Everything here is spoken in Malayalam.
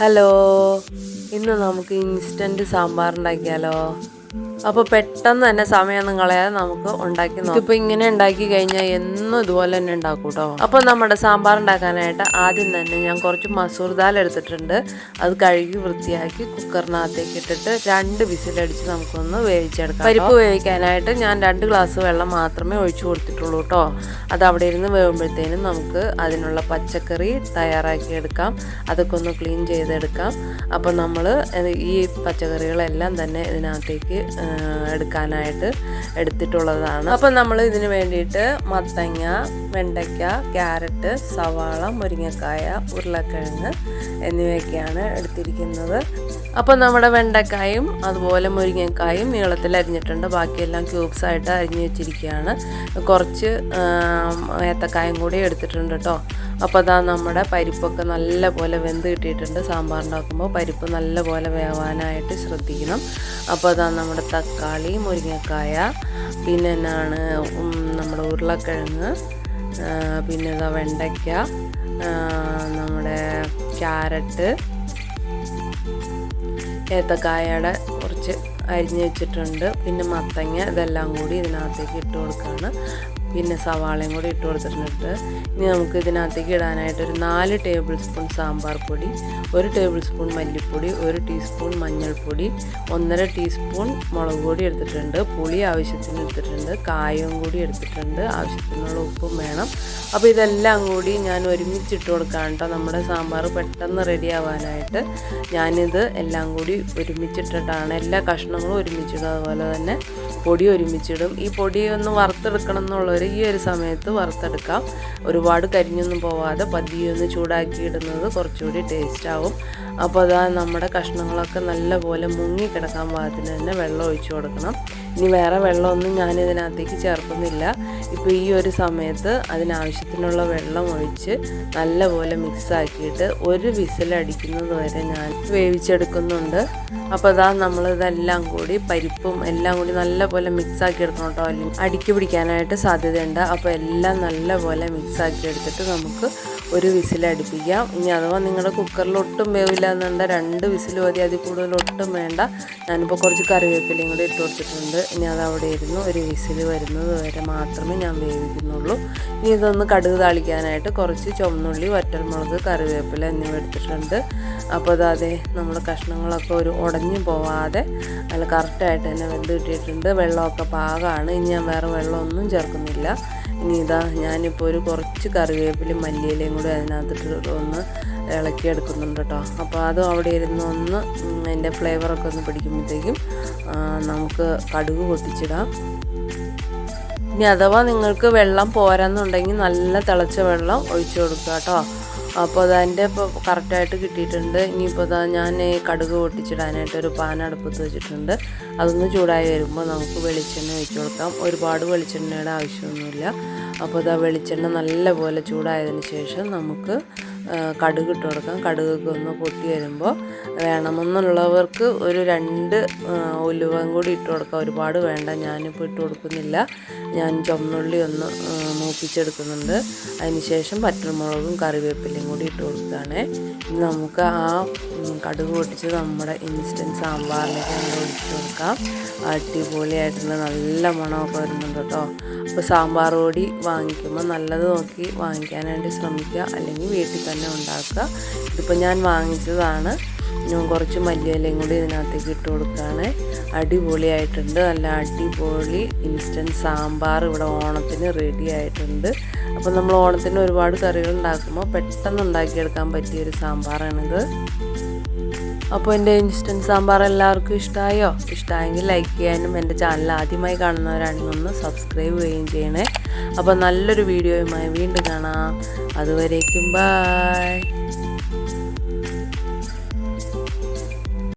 ഹലോ, ഇന്ന് നമുക്ക് ഇൻസ്റ്റൻറ്റ് സാമ്പാർ ഉണ്ടാക്കിയാലോ? അപ്പോൾ പെട്ടെന്ന് തന്നെ സമയമൊന്നും കളയാതെ നമുക്ക് ഉണ്ടാക്കി നോക്കാം. ഇപ്പോൾ ഇങ്ങനെ ഉണ്ടാക്കി കഴിഞ്ഞാൽ എന്നും ഇതുപോലെ തന്നെ ഉണ്ടാക്കും കേട്ടോ. അപ്പോൾ നമ്മുടെ സാമ്പാർ ഉണ്ടാക്കാനായിട്ട് ആദ്യം തന്നെ ഞാൻ കുറച്ച് മസൂർ ദാൽ എടുത്തിട്ടുണ്ട്. അത് കഴുകി വൃത്തിയാക്കി കുക്കറിനകത്തേക്ക് ഇട്ടിട്ട് 2 വിസിലടിച്ച് നമുക്കൊന്ന് വേവിച്ചെടുക്കാം. പരിപ്പ് വേവിക്കാനായിട്ട് ഞാൻ 2 ഗ്ലാസ് വെള്ളം മാത്രമേ ഒഴിച്ചു കൊടുത്തിട്ടുള്ളൂ കേട്ടോ. അത് അവിടെ ഇരുന്ന് വേവുമ്പോഴത്തേനും നമുക്ക് അതിനുള്ള പച്ചക്കറി തയ്യാറാക്കി എടുക്കാം. അതൊക്കെ ഒന്ന് ക്ലീൻ ചെയ്തെടുക്കാം. അപ്പോൾ നമ്മൾ ഈ പച്ചക്കറികളെല്ലാം തന്നെ ഇതിനകത്തേക്ക് എടുക്കാനായിട്ട് എടുത്തിട്ടുള്ളതാണ്. അപ്പം നമ്മൾ ഇതിന് വേണ്ടിയിട്ട് മത്തങ്ങ, വെണ്ടയ്ക്ക, ക്യാരറ്റ്, സവാള, മുരിങ്ങക്കായ, ഉരുളക്കിഴങ്ങ് എന്നിവയൊക്കെയാണ് എടുത്തിരിക്കുന്നത്. അപ്പോൾ നമ്മുടെ വെണ്ടക്കായും അതുപോലെ മുരിങ്ങക്കായും നീളത്തിൽ അരിഞ്ഞിട്ടുണ്ട്. ബാക്കിയെല്ലാം ക്യൂബ്സ് ആയിട്ട് അരിഞ്ഞ് വെച്ചിരിക്കുകയാണ്. കുറച്ച് ഏത്തക്കായും കൂടി എടുത്തിട്ടുണ്ട് കേട്ടോ. അപ്പോൾ അതാ നമ്മുടെ പരിപ്പൊക്കെ നല്ല പോലെ വെന്ത് കിട്ടിയിട്ടുണ്ട്. സാമ്പാർ ഉണ്ടാക്കുമ്പോൾ പരിപ്പ് നല്ല പോലെ വേവാനായിട്ട് ശ്രദ്ധിക്കണം. അപ്പോൾ അതാ നമ്മുടെ തക്കാളി, മുരിങ്ങക്കായ, പിന്നെ എന്നാണ് നമ്മുടെ ഉരുളക്കിഴങ്ങ്, പിന്നെ ഇതാ വെണ്ടയ്ക്ക, നമ്മുടെ ക്യാരറ്റ്, ഏത്തക്കായയുടെ കുറച്ച് അരിഞ്ഞ് വെച്ചിട്ടുണ്ട്. പിന്നെ മത്തങ്ങ, ഇതെല്ലാം കൂടി ഇതിനകത്തേക്ക് ഇട്ട് കൊടുക്കുകയാണ്. പിന്നെ സവാളയും കൂടി ഇട്ട് കൊടുത്തിട്ടുണ്ട്. ഇനി നമുക്ക് ഇതിനകത്തേക്ക് ഇടാനായിട്ട് ഒരു 4 ടേബിൾ സ്പൂൺ സാമ്പാർ പൊടി, 1 ടേബിൾ സ്പൂൺ മല്ലിപ്പൊടി, 1 ടീസ്പൂൺ മഞ്ഞൾപ്പൊടി, 1.5 ടീസ്പൂൺ മുളക് പൊടി എടുത്തിട്ടുണ്ട്. പുളി ആവശ്യത്തിന് എടുത്തിട്ടുണ്ട്. കായവും കൂടി എടുത്തിട്ടുണ്ട്. ആവശ്യത്തിനുള്ള ഉപ്പും വേണം. അപ്പോൾ ഇതെല്ലാം കൂടി ഞാൻ ഒരുമിച്ചിട്ട് കൊടുക്കാം കേട്ടോ. നമ്മുടെ സാമ്പാർ പെട്ടെന്ന് റെഡി ആവാനായിട്ട് ഞാനിത് എല്ലാം കൂടി ഒരുമിച്ചിട്ടിട്ടാണ്. എല്ലാ കഷ്ണങ്ങളും ഒരുമിച്ചിടും. അതുപോലെ തന്നെ പൊടി ഒരുമിച്ചിടും. ഈ പൊടി ഒന്ന് വറുത്തെടുക്കണം എന്നുള്ളവർ ഈ ഒരു സമയത്ത് വറുത്തെടുക്കാം. ഒരുപാട് കരിഞ്ഞൊന്നും പോവാതെ പതിയെ ഒന്ന് ചൂടാക്കി ഇടുന്നത് കുറച്ചുകൂടി ടേസ്റ്റ് ആവും. അപ്പോൾ അതാ നമ്മുടെ കഷ്ണങ്ങളൊക്കെ നല്ലപോലെ മുങ്ങിക്കിടക്കാൻ പാകത്തിന് തന്നെ വെള്ളം ഒഴിച്ചു കൊടുക്കണം. ഇനി വേറെ വെള്ളമൊന്നും ഞാനിതിനകത്തേക്ക് ചേർക്കുന്നില്ല. ഇപ്പോൾ ഈ ഒരു സമയത്ത് അതിനാവശ്യത്തിനുള്ള വെള്ളം ഒഴിച്ച് നല്ലപോലെ മിക്സാക്കിയിട്ട് 1 വിസിലടിക്കുന്നത് വരെ ഞാൻ വേവിച്ചെടുക്കുന്നുണ്ട്. അപ്പോൾ അതാ നമ്മളിതെല്ലാം കൂടി പരിപ്പും എല്ലാം കൂടി നല്ലപോലെ മിക്സാക്കി എടുക്കണം കേട്ടോ. അല്ലെങ്കിൽ അടിക്ക് പിടിക്കാനായിട്ട് സാധ്യതയുണ്ട്. അപ്പോൾ എല്ലാം നല്ലപോലെ മിക്സാക്കി എടുത്തിട്ട് നമുക്ക് 1 വിസിലടിപ്പിക്കാം. ഇനി അഥവാ നിങ്ങളുടെ കുക്കറിൽ ഒട്ടും വേവില്ല എന്നുണ്ട് 2 വിസിൽ മതി. അതിൽ കൂടുതൽ ഒട്ടും വേണ്ട. ഞാനിപ്പോൾ കുറച്ച് കറിവേപ്പിലയും കൂടി ഇട്ട് കൊടുത്തിട്ടുണ്ട്. ഇനി അത് അവിടെ ഇരുന്ന് 1 വിസിൽ വരുന്നത് വരെ മാത്രമേ ഞാൻ വേവിക്കുന്നുള്ളൂ. ഇനി ഇതൊന്ന് കടുക് താളിക്കാനായിട്ട് കുറച്ച് ചുവന്നുള്ളി, വറ്റൽമുളക്, കറിവേപ്പില എന്നിവ എടുത്തിട്ടുണ്ട്. അപ്പോൾ അതെ നമ്മുടെ കഷ്ണങ്ങളൊക്കെ ഉടഞ്ഞു പോവാതെ നല്ല കറക്റ്റായിട്ട് തന്നെ വെന്ത് കിട്ടിയിട്ടുണ്ട്. വെള്ളമൊക്കെ പാകമാണ്. ഇനി ഞാൻ വേറെ വെള്ളമൊന്നും ചേർക്കുന്നില്ല. ഇനി ഇതാ ഞാനിപ്പോൾ കുറച്ച് കറിവേപ്പിലയും മല്ലിയിലയും കൂടി അതിനകത്തിട്ട് ഒന്ന് ഇളക്കിയെടുക്കുന്നുണ്ട് കേട്ടോ. അപ്പോൾ അതും അവിടെ ഇരുന്ന് ഒന്ന് അതിൻ്റെ ഫ്ലേവറൊക്കെ ഒന്ന് പിടിക്കുമ്പോഴത്തേക്കും നമുക്ക് കടുക് പൊട്ടിച്ചിടാം. ഇനി അഥവാ നിങ്ങൾക്ക് വെള്ളം പോരാന്നുണ്ടെങ്കിൽ നല്ല തിളച്ച വെള്ളം ഒഴിച്ചു കൊടുക്കുക കേട്ടോ. അപ്പോൾ അതിൻ്റെ ഇപ്പോൾ കറക്റ്റായിട്ട് കിട്ടിയിട്ടുണ്ട്. ഇനിയിപ്പോൾ ഞാൻ കടുക് പൊട്ടിച്ചിടാനായിട്ട് ഒരു പാൻ അടുപ്പത്ത് വെച്ചിട്ടുണ്ട്. അതൊന്ന് ചൂടായി വരുമ്പോൾ നമുക്ക് വെളിച്ചെണ്ണ ഒഴിച്ച് കൊടുക്കാം. ഒരുപാട് വെളിച്ചെണ്ണയുടെ ആവശ്യമൊന്നുമില്ല. അപ്പോൾ വെളിച്ചെണ്ണ നല്ലപോലെ ചൂടായതിന് ശേഷം നമുക്ക് കടുക് ഇട്ട് കൊടുക്കാം. കടുകൊക്കെ ഒന്ന് പൊട്ടി വരുമ്പോൾ വേണമെന്നുള്ളവർക്ക് ഒരു 2 ഉലുവയും കൂടി ഇട്ട് കൊടുക്കാം. ഒരുപാട് വേണ്ട. ഞാനിപ്പോൾ ഇട്ട് കൊടുക്കുന്നില്ല. ഞാൻ ചുവന്നുള്ളി ഒന്ന് മൂപ്പിച്ചെടുക്കുന്നുണ്ട്. അതിനുശേഷം പച്ചമുളകും കറിവേപ്പിലയും കൂടി ഇട്ട് കൊടുക്കുകയാണ്. ഇനി നമുക്ക് ആ കടുക് പൊട്ടിച്ച് നമ്മുടെ ഇൻസ്റ്റൻറ്റ് സാമ്പാറിലേക്ക് നമ്മൾ ഒഴിച്ച് കൊടുക്കാം. അടിപൊളിയായിട്ടുള്ള നല്ല മണമൊക്കെ വരുന്നുണ്ട് കേട്ടോ. അപ്പോൾ സാമ്പാർ പൊടി വാങ്ങിക്കുമ്പോൾ നല്ലത് നോക്കി വാങ്ങിക്കാനായിട്ട് ശ്രമിക്കുക. അല്ലെങ്കിൽ വീട്ടിൽ തന്നെ ഉണ്ടാക്കുക. ഇതിപ്പോൾ ഞാൻ വാങ്ങിച്ചതാണ്. ഞാൻ കുറച്ച് മല്ലിയിലയും കൂടി ഇതിനകത്തേക്ക് ഇട്ട് കൊടുക്കുകയാണ്. അടിപൊളിയായിട്ടുണ്ട്. നല്ല അടിപൊളി ഇൻസ്റ്റൻറ്റ് സാമ്പാർ ഇവിടെ ഓണത്തിന് റെഡി ആയിട്ടുണ്ട്. അപ്പോൾ നമ്മൾ ഓണത്തിന് ഒരുപാട് കറികൾ ഉണ്ടാക്കുമ്പോൾ പെട്ടെന്ന് ഉണ്ടാക്കിയെടുക്കാൻ പറ്റിയൊരു സാമ്പാറാണിത്. അപ്പോൾ എൻ്റെ ഇൻസ്റ്റൻറ്റ് സാമ്പാർ എല്ലാവർക്കും ഇഷ്ടമായോ? ഇഷ്ടമായെങ്കിൽ ലൈക്ക് ചെയ്യാനും എൻ്റെ ചാനൽ ആദ്യമായി കാണുന്നവരാണെങ്കിൽ ഒന്ന് സബ്സ്ക്രൈബ് ചെയ്യുകയും ചെയ്യണേ. അപ്പോൾ നല്ലൊരു വീഡിയോയുമായി വീണ്ടും കാണാം. അതുവരേക്കും ബൈ.